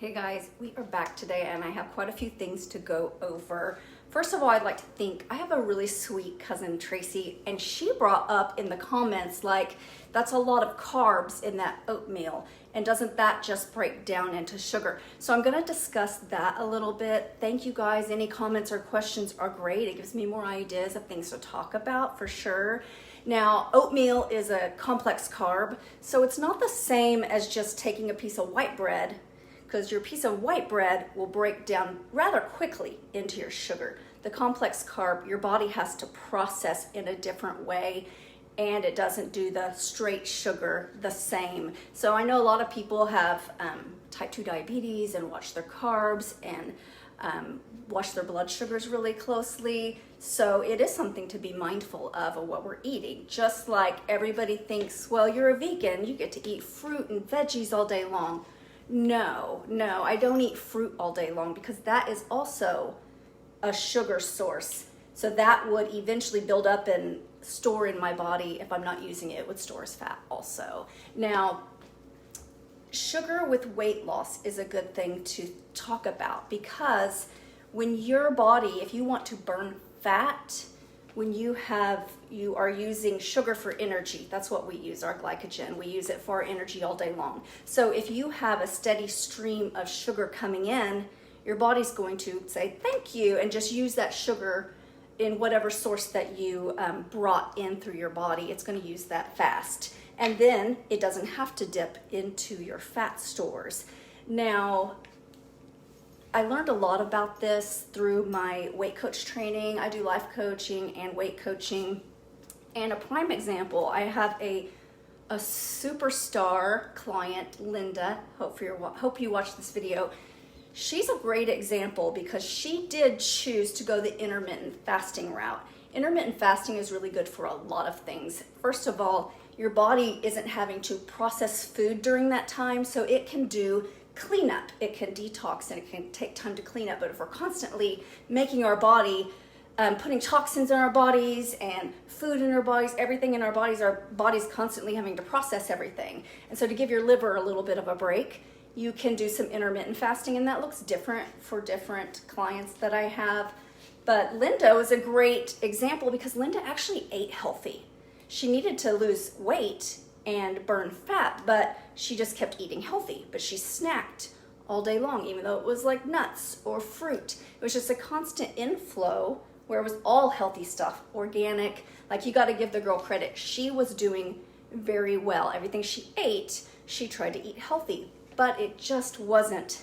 Hey guys, we are back today and I have quite a few things to go over. First of all, I'd like to thank, I have a really sweet cousin Tracy, and she brought up in the comments like, that's a lot of carbs in that oatmeal, and doesn't that just break down into sugar? So I'm gonna discuss that a little bit. Thank you guys, any comments or questions are great. It gives me more ideas of things to talk about for sure. Now, oatmeal is a complex carb, so it's not the same as just taking a piece of white bread, because your piece of white bread will break down rather quickly into your sugar. The complex carb, your body has to process in a different way, and it doesn't do the straight sugar the same. So I know a lot of people have type 2 diabetes and watch their carbs and watch their blood sugars really closely. So it is something to be mindful of what we're eating. Just like everybody thinks, well, you're a vegan, you get to eat fruit and veggies all day long. No, I don't eat fruit all day long because that is also a sugar source. So that would eventually build up and store in my body. If I'm not using it, it would store as fat also. Now, sugar with weight loss is a good thing to talk about, because when your body, if you want to burn fat, when you are using sugar for energy, that's what we use, our glycogen. We use it for our energy all day long. So if you have a steady stream of sugar coming in, your body's going to say thank you and just use that sugar in whatever source that you brought in through your body. It's going to use that fast. And then it doesn't have to dip into your fat stores. Now, I learned a lot about this through my weight coach training. I do life coaching and weight coaching. And a prime example, I have a superstar client, Linda. Hope you watch this video. She's a great example because she did choose to go the intermittent fasting route. Intermittent fasting is really good for a lot of things. First of all, your body isn't having to process food during that time, so it can do cleanup. It can detox and it can take time to clean up. But if we're constantly making our body, putting toxins in our bodies and food in our bodies, everything in our body's constantly having to process everything. And so to give your liver a little bit of a break, you can do some intermittent fasting, and that looks different for different clients that I have. But Linda was a great example because Linda actually ate healthy. She needed to lose weight and burn fat, but she just kept eating healthy. But she snacked all day long, even though it was like nuts or fruit. It was just a constant inflow where it was all healthy stuff, organic. Like, you got to give the girl credit. She was doing very well. Everything she ate, she tried to eat healthy, but it just wasn't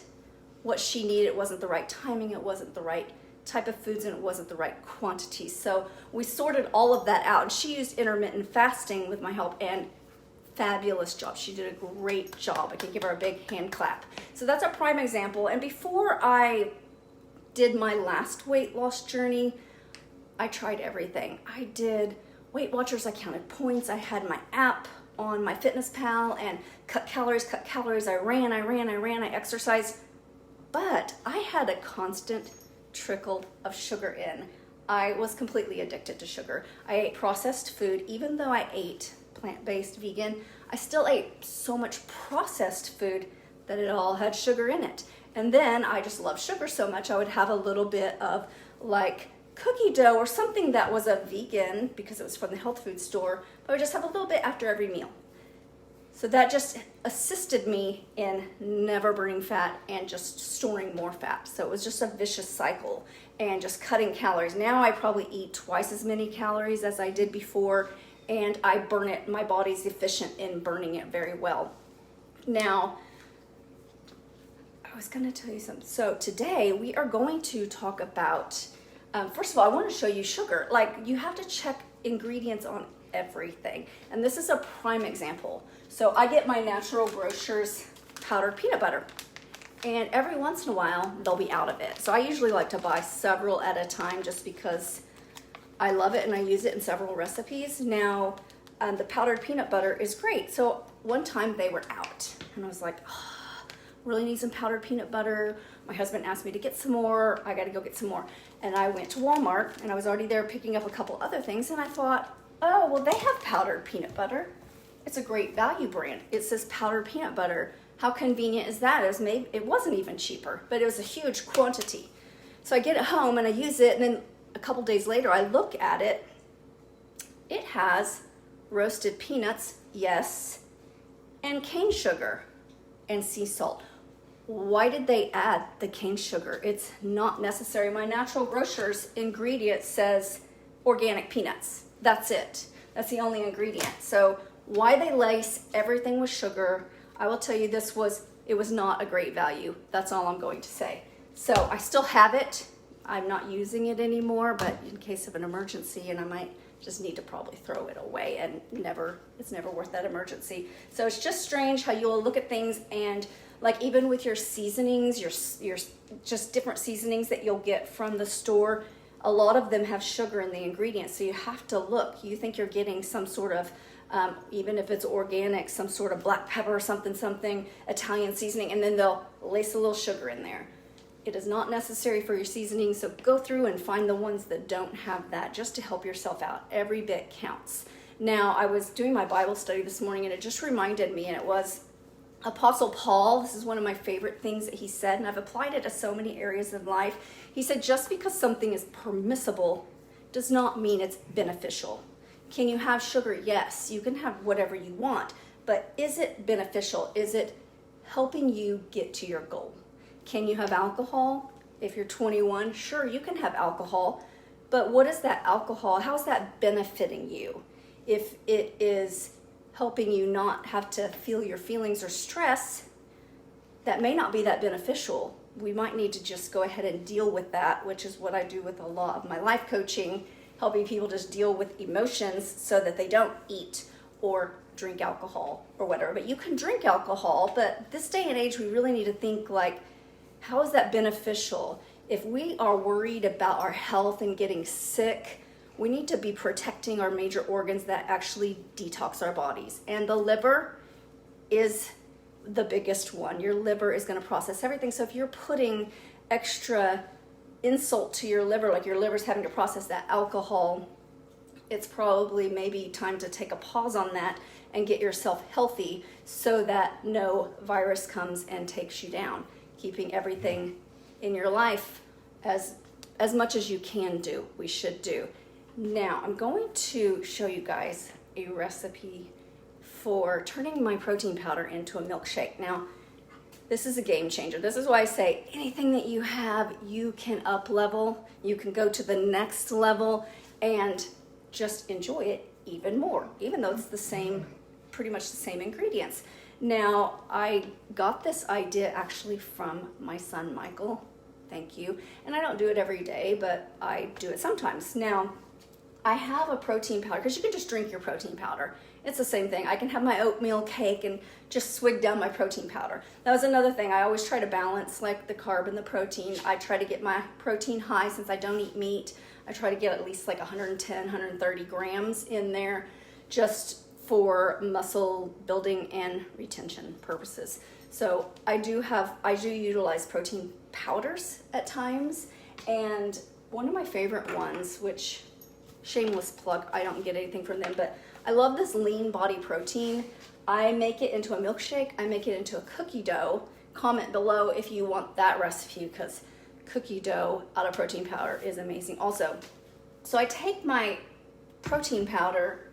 what she needed. It wasn't the right timing. It wasn't the right type of foods, and it wasn't the right quantity. So we sorted all of that out, and she used intermittent fasting with my help, and fabulous job. She did a great job. I can give her a big hand clap. So that's a prime example. And before I did my last weight loss journey, I tried everything. I did Weight Watchers. I counted points. I had my app on my FitnessPal and cut calories. I ran, I exercised. But I had a constant trickle of sugar in. I was completely addicted to sugar. I ate processed food. Even though I ate plant-based vegan, I still ate so much processed food that it all had sugar in it. And then I just love sugar so much, I would have a little bit of like cookie dough or something that was a vegan because it was from the health food store, but I would just have a little bit after every meal. So that just assisted me in never burning fat and just storing more fat. So it was just a vicious cycle and just cutting calories. Now I probably eat twice as many calories as I did before, and I burn it. My body's efficient in burning it very well. Now, I was going to tell you something. So today we are going to talk about, first of all, I want to show you sugar. Like, you have to check ingredients on everything. And this is a prime example. So I get my Natural Grocers powdered peanut butter, and every once in a while they'll be out of it. So I usually like to buy several at a time just because I love it and I use it in several recipes. Now, the powdered peanut butter is great. So one time they were out and I was like, oh, really need some powdered peanut butter. My husband asked me to get some more. I got to go get some more. And I went to Walmart, and I was already there picking up a couple other things, and I thought, oh, well, they have powdered peanut butter. It's a great value brand. It says powdered peanut butter. How convenient is that? It wasn't even cheaper, but it was a huge quantity. So I get it home and I use it, and then a couple days later I look at it. It has roasted peanuts, yes, and cane sugar and sea salt. Why did they add the cane sugar? It's not necessary. My natural grocer's ingredient says organic peanuts. That's it. That's the only ingredient. So why they lace everything with sugar, I will tell you it was not a great value. That's all I'm going to say. So I still have it. I'm not using it anymore, but in case of an emergency, and I might just need to probably throw it away, and it's never worth that emergency. So it's just strange how you'll look at things, and like even with your seasonings, your just different seasonings that you'll get from the store, a lot of them have sugar in the ingredients. So you have to look. You think you're getting some sort of even if it's organic, some sort of black pepper or something Italian seasoning, and then they'll lace a little sugar in there. It is not necessary for your seasoning, so go through and find the ones that don't have that, just to help yourself out. Every bit counts. Now, I was doing my Bible study this morning, and it just reminded me, and it was Apostle Paul. This is one of my favorite things that he said, and I've applied it to so many areas of life. He said, just because something is permissible does not mean it's beneficial. Can you have sugar? Yes, you can have whatever you want, but is it beneficial? Is it helping you get to your goal? Can you have alcohol? If you're 21, sure, you can have alcohol, but what is that alcohol? How's that benefiting you? If it is helping you not have to feel your feelings or stress, that may not be that beneficial. We might need to just go ahead and deal with that, which is what I do with a lot of my life coaching, helping people just deal with emotions so that they don't eat or drink alcohol or whatever. But you can drink alcohol, but this day and age, we really need to think like, how is that beneficial? If we are worried about our health and getting sick, we need to be protecting our major organs that actually detox our bodies. And the liver is the biggest one. Your liver is going to process everything. So if you're putting extra insult to your liver, like your liver's having to process that alcohol, it's probably maybe time to take a pause on that and get yourself healthy so that no virus comes and takes you down. Keeping everything in your life as much as you can do, we should do. Now, I'm going to show you guys a recipe for turning my protein powder into a milkshake. Now, this is a game changer. This is why I say anything that you have, you can up level, you can go to the next level and just enjoy it even more, even though it's pretty much the same ingredients. Now, I got this idea actually from my son, Michael. Thank you. And I don't do it every day, but I do it sometimes. Now, I have a protein powder, because you can just drink your protein powder. It's the same thing. I can have my oatmeal cake and just swig down my protein powder. That was another thing. I always try to balance like the carb and the protein. I try to get my protein high since I don't eat meat. I try to get at least like 110, 130 grams in there just for muscle building and retention purposes. So I do utilize protein powders at times, and one of my favorite ones, which shameless plug, I don't get anything from them, but I love this lean body protein. I make it into a milkshake. I make it into a cookie dough. Comment below if you want that recipe, because cookie dough out of protein powder is amazing also. So I take my protein powder,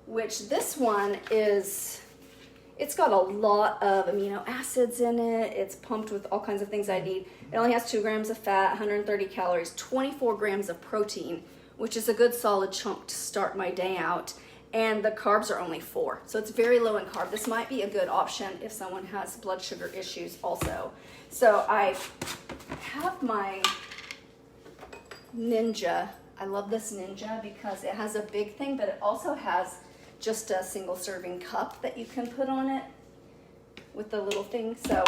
which this one it's got a lot of amino acids in it. It's pumped with all kinds of things I need. It only has 2 grams of fat, 130 calories, 24 grams of protein, which is a good solid chunk to start my day out. And the carbs are only 4. So it's very low in carb. This might be a good option if someone has blood sugar issues also. So I have my Ninja. I love this Ninja because it has a big thing, but it also has just a single serving cup that you can put on it with the little thing. So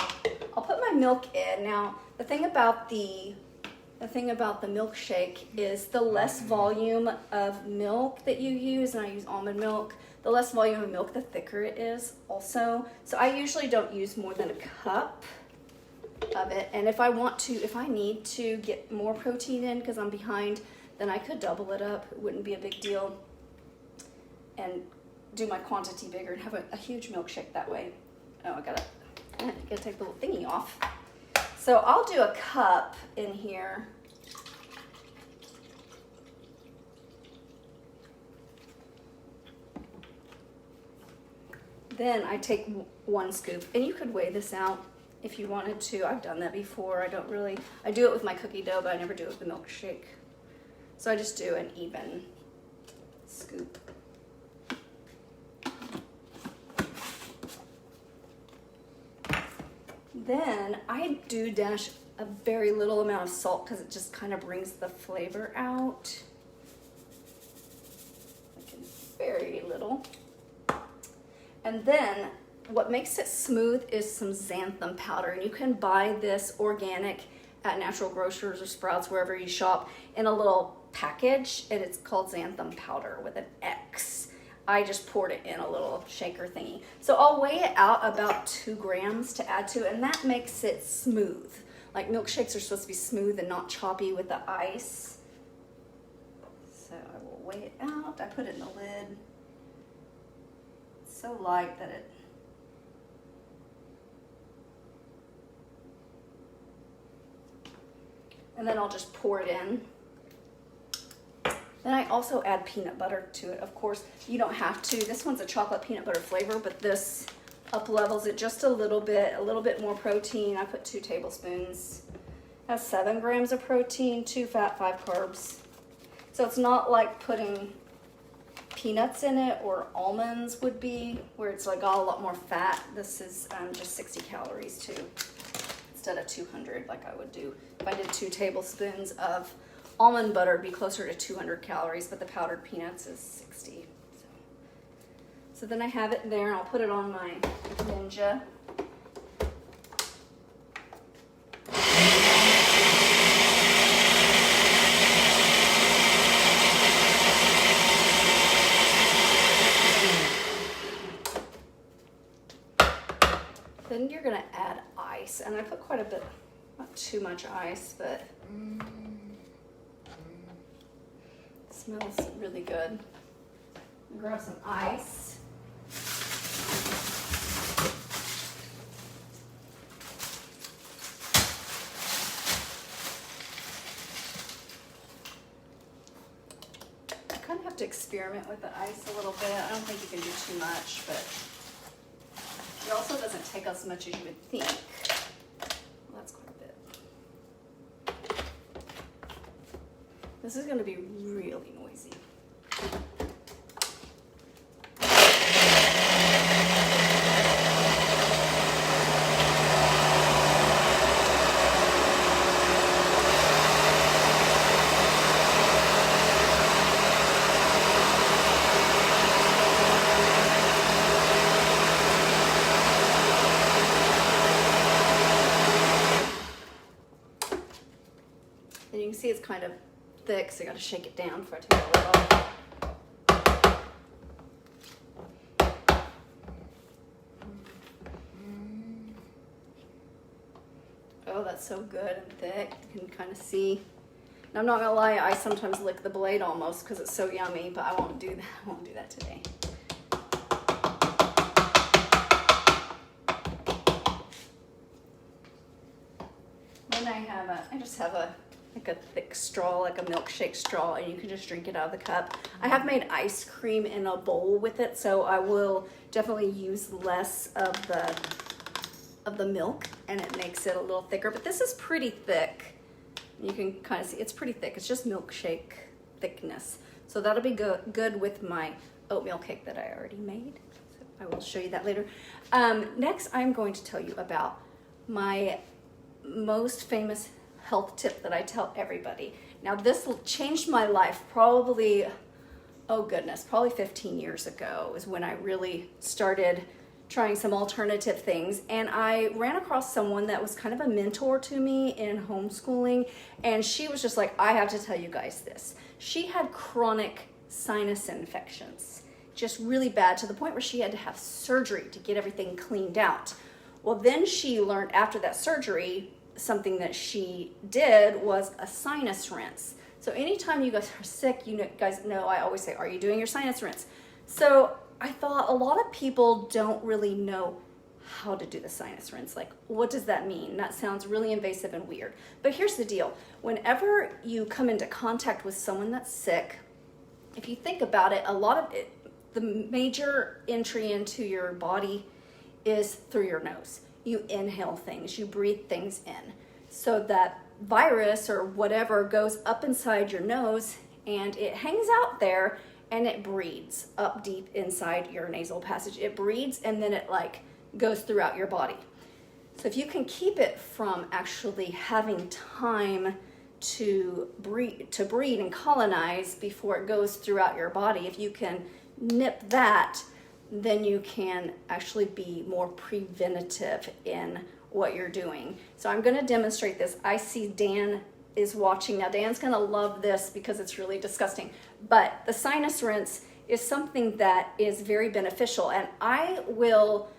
I'll put my milk in. Now, the thing about the milkshake is the less volume of milk that you use, and I use almond milk, the less volume of milk, the thicker it is also. So I usually don't use more than a cup of it. And if I need to get more protein in because I'm behind, then I could double it up. It wouldn't be a big deal. And do my quantity bigger and have a huge milkshake that way. Oh, I gotta I gotta take the little thingy off. So I'll do a cup in here. Then I take 1 scoop, and you could weigh this out if you wanted to. I've done that before. I do it with my cookie dough, but I never do it with the milkshake. So I just do an even scoop. Then I do dash a very little amount of salt because it just kind of brings the flavor out. Like very little. And then what makes it smooth is some xanthan powder. And you can buy this organic at Natural Grocers or Sprouts, wherever you shop, in a little package. And it's called xanthan powder with an X. I just poured it in a little shaker thingy. So I'll weigh it out about 2 grams to add to, and that makes it smooth. Like milkshakes are supposed to be smooth and not choppy with the ice. So I will weigh it out. I put it in the lid. So light that it, and then I'll just pour it in. Then I also add peanut butter to it. Of course, you don't have to. This one's a chocolate peanut butter flavor, but this up levels it just a little bit more protein. I put 2 tablespoons. It has 7 grams of protein, 2 fat, 5 carbs. So it's not like putting peanuts in it or almonds would be, where it's like got a lot more fat. This is just 60 calories too, instead of 200 like I would do. If I did 2 tablespoons of almond butter, it'd be closer to 200 calories, but the powdered peanuts is 60. So then I have it there, and I'll put it on my Ninja. Then you're gonna add ice, and I put quite a bit, not too much ice, but it smells really good. Grab some ice. I kind of have to experiment with the ice a little bit. I don't think you can do too much, but it also doesn't take as much as you would think. Well, that's quite a bit. This is going to be really noisy. And you can see it's kind of thick, so you got to shake it down before I take the lid off. Oh, that's so good and thick. You can kind of see. Now, I'm not gonna lie, I sometimes lick the blade almost because it's so yummy, but I won't do that. I won't do that today. Then I just have a thick straw, like a milkshake straw, and you can just drink it out of the cup. I have made ice cream in a bowl with it, so I will definitely use less of the milk, and it makes it a little thicker. But this is pretty thick. You can kind of see it's pretty thick. It's just milkshake thickness. So that'll be good with my oatmeal cake that I already made. So I will show you that later. Next, I'm going to tell you about my most famous health tip that I tell everybody. Now, this changed my life probably, oh goodness, probably 15 years ago is when I really started trying some alternative things. And I ran across someone that was kind of a mentor to me in homeschooling. And she was just like, I have to tell you guys this. She had chronic sinus infections, just really bad, to the point where she had to have surgery to get everything cleaned out. Well, then she learned after that surgery, something that she did was a sinus rinse. So anytime you guys are sick, you guys know I always say, are you doing your sinus rinse? So I thought a lot of people don't really know how to do the sinus rinse. Like, what does that mean? That sounds really invasive and weird. But here's the deal. Whenever you come into contact with someone that's sick, if you think about it, a lot of it, the major entry into your body is through your nose. You inhale things, you breathe things in. So that virus or whatever goes up inside your nose and it hangs out there and it breeds up deep inside your nasal passage. It breeds and then it like goes throughout your body. So if you can keep it from actually having time to breed and colonize before it goes throughout your body, if you can nip that, then you can actually be more preventative in what you're doing. So I'm going to demonstrate this. I see Dan is watching now. Dan's going to love this because it's really disgusting. But the sinus rinse is something that is very beneficial, and I will,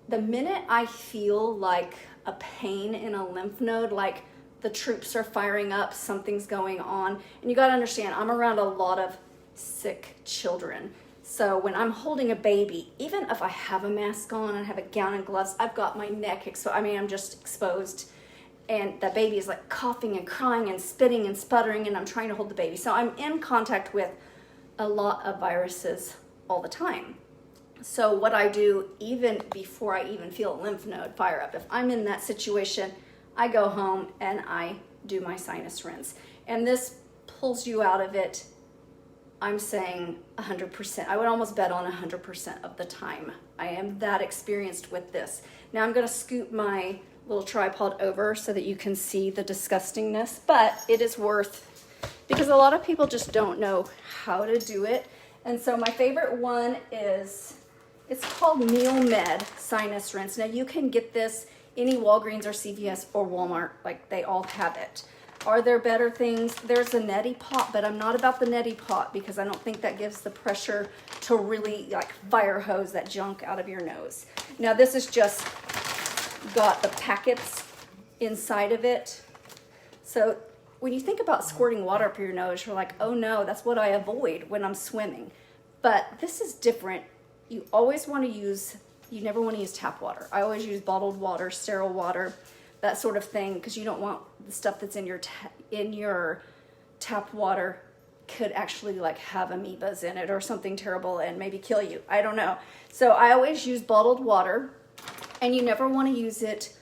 the minute I feel like a pain in a lymph node, like the troops are firing up, something's going on, and you got to understand, I'm around a lot of sick children. So when I'm holding a baby, even if I have a mask on and I have a gown and gloves, I've got my neck exposed. I mean, I'm just exposed. And that baby is like coughing and crying and spitting and sputtering, and I'm trying to hold the baby. So I'm in contact with a lot of viruses all the time. So what I do, even before I even feel a lymph node fire up, if I'm in that situation, I go home and I do my sinus rinse. And this pulls you out of it, I'm saying 100%. I would almost bet on 100% of the time. I am that experienced with this. Now I'm going to scoop my little tripod over so that you can see the disgustingness, but it is worth, because a lot of people just don't know how to do it. And so my favorite one is, it's called Meal Med Sinus Rinse. Now you can get this any Walgreens or CVS or Walmart, like they all have it. Are there better things? There's a neti pot, but I'm not about the neti pot because I don't think that gives the pressure to really like fire hose that junk out of your nose. Now this is just got the packets inside of it. So when you think about squirting water up your nose, you're like, oh no, that's what I avoid when I'm swimming. But this is different. You always want to use, you never want to use tap water. I always use bottled water, sterile water, that sort of thing, because you don't want the stuff that's in your tap water could actually like have amoebas in it or something terrible and maybe kill you. I don't know. So I always use bottled water, and you never want to use it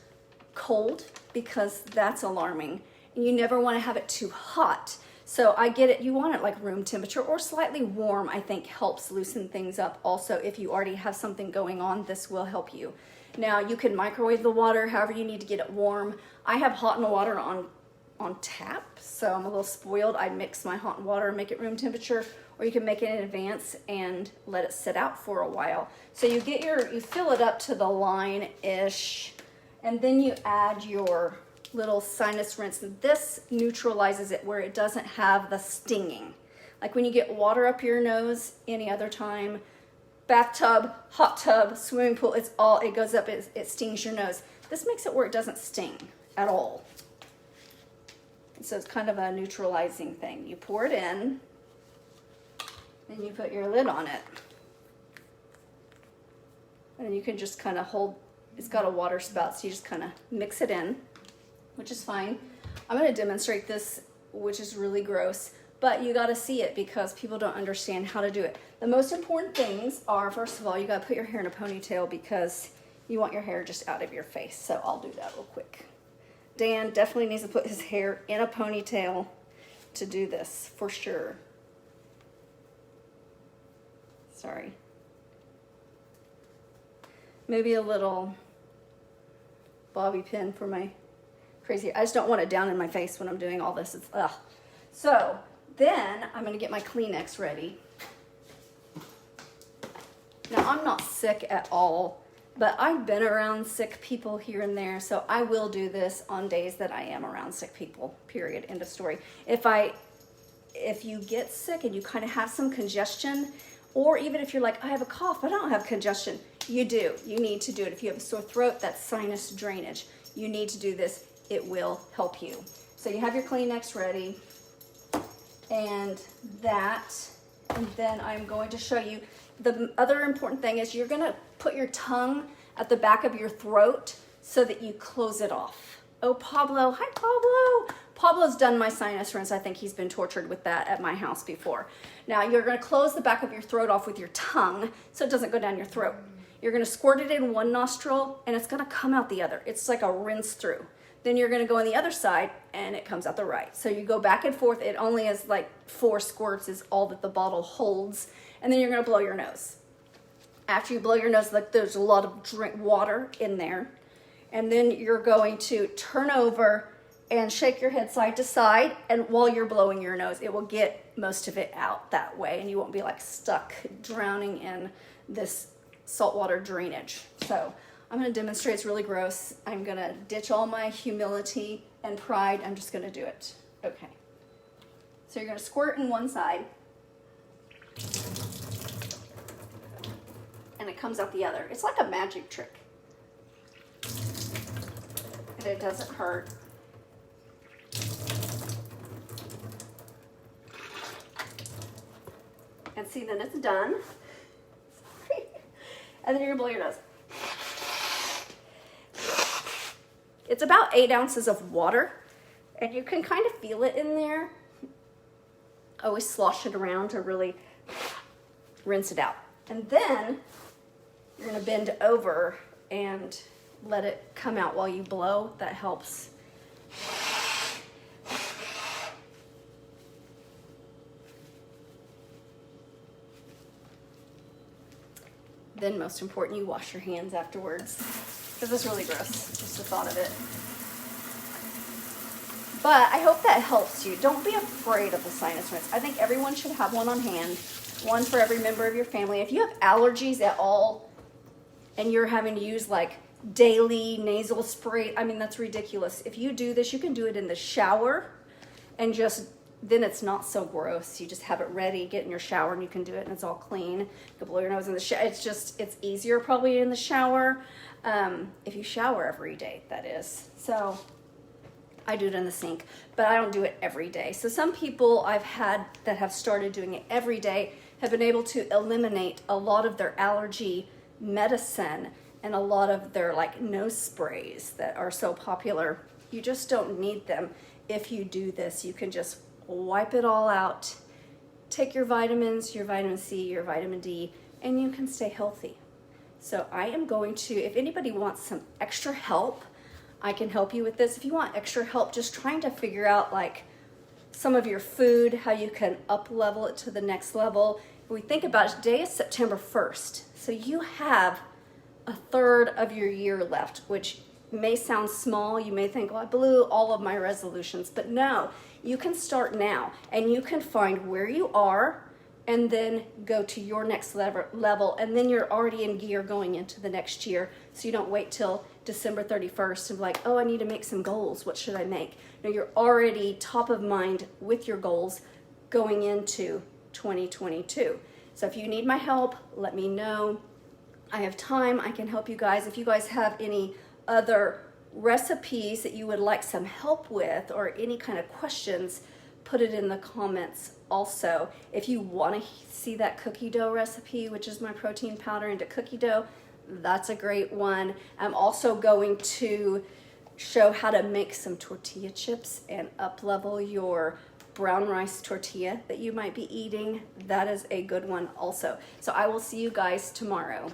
cold because that's alarming. And you never want to have it too hot. So I get it, you want it like room temperature or slightly warm, I think helps loosen things up. Also, if you already have something going on, this will help you. Now you can microwave the water, however you need to get it warm. I have hot and water on tap, so I'm a little spoiled. I mix my hot and water and make it room temperature, or you can make it in advance and let it sit out for a while. So you fill it up to the line-ish, and then you add your little sinus rinse. This neutralizes it where it doesn't have the stinging. Like when you get water up your nose any other time, bathtub, hot tub, swimming pool, it goes up, it stings your nose. This makes it where it doesn't sting at all. So it's kind of a neutralizing thing. You pour it in, and you put your lid on it. And you can just kind of hold, it's got a water spout, so you just kind of mix it in, which is fine. I'm going to demonstrate this, which is really gross, but you got to see it because people don't understand how to do it. The most important things are, first of all, you got to put your hair in a ponytail because you want your hair just out of your face. So I'll do that real quick. Dan definitely needs to put his hair in a ponytail to do this for sure. Sorry. Maybe a little bobby pin for my crazy. I just don't want it down in my face when I'm doing all this. It's ugh. So then I'm going to get my Kleenex ready. Now I'm not sick at all, but I've been around sick people here and there, so I will do this on days that I am around sick people, period, end of story. If you get sick and you kind of have some congestion, or even if you're like, I have a cough, but I don't have congestion, you do. You need to do it. If you have a sore throat, that's sinus drainage. You need to do this. It will help you. So you have your Kleenex ready, and then I'm going to show you. The other important thing is you're going to put your tongue at the back of your throat so that you close it off. Oh, Pablo. Hi, Pablo. Pablo's done my sinus rinse. I think he's been tortured with that at my house before. Now, you're going to close the back of your throat off with your tongue so it doesn't go down your throat. You're going to squirt it in one nostril, and it's going to come out the other. It's like a rinse through. Then you're going to go on the other side, and it comes out the right. So you go back and forth. It only is like 4 squirts is all that the bottle holds. And then you're going to blow your nose. After you blow your nose, like there's a lot of water in there. And then you're going to turn over and shake your head side to side. And while you're blowing your nose, it will get most of it out that way. And you won't be like stuck drowning in this saltwater drainage. So I'm going to demonstrate. It's really gross. I'm going to ditch all my humility and pride. I'm just going to do it. Okay. So you're going to squirt in one side. And it comes out the other. It's like a magic trick. And it doesn't hurt. And see, then it's done. Sorry. And then you're going to blow your nose. It's about 8 ounces of water. And you can kind of feel it in there. Always slosh it around to really rinse it out. And then you're going to bend over and let it come out while you blow. That helps. Then most important, you wash your hands afterwards. Because it's really gross, just the thought of it. But I hope that helps you. Don't be afraid of the sinus rinse. I think everyone should have one on hand. One for every member of your family. If you have allergies at all and you're having to use like daily nasal spray, I mean, that's ridiculous. If you do this, you can do it in the shower and just, then it's not so gross. You just have it ready, get in your shower and you can do it and it's all clean. You can blow your nose in the shower. It's easier probably in the shower. If you shower every day, that is. So I do it in the sink, but I don't do it every day. So some people I've had that have started doing it every day have been able to eliminate a lot of their allergy medicine and a lot of their like nose sprays that are so popular. You just don't need them if you do this. You can just wipe it all out, take your vitamins, your vitamin C, your vitamin D, and you can stay healthy. So I am going to, if anybody wants some extra help, I can help you with this. If you want extra help just trying to figure out like some of your food, how you can up level it to the next level. If we think about it, today is September 1st. So you have a third of your year left, which may sound small. You may think, well, I blew all of my resolutions, but no, you can start now and you can find where you are and then go to your next level. And then you're already in gear going into the next year. So you don't wait till December 31st and be like, oh, I need to make some goals. What should I make? No, you're already top of mind with your goals going into 2022. So if you need my help, let me know. I have time. I can help you guys. If you guys have any other recipes that you would like some help with or any kind of questions, put it in the comments also. If you want to see that cookie dough recipe, which is my protein powder into cookie dough, that's a great one. I'm also going to show how to make some tortilla chips and up level your brown rice tortilla that you might be eating. That is a good one also. So I will see you guys tomorrow.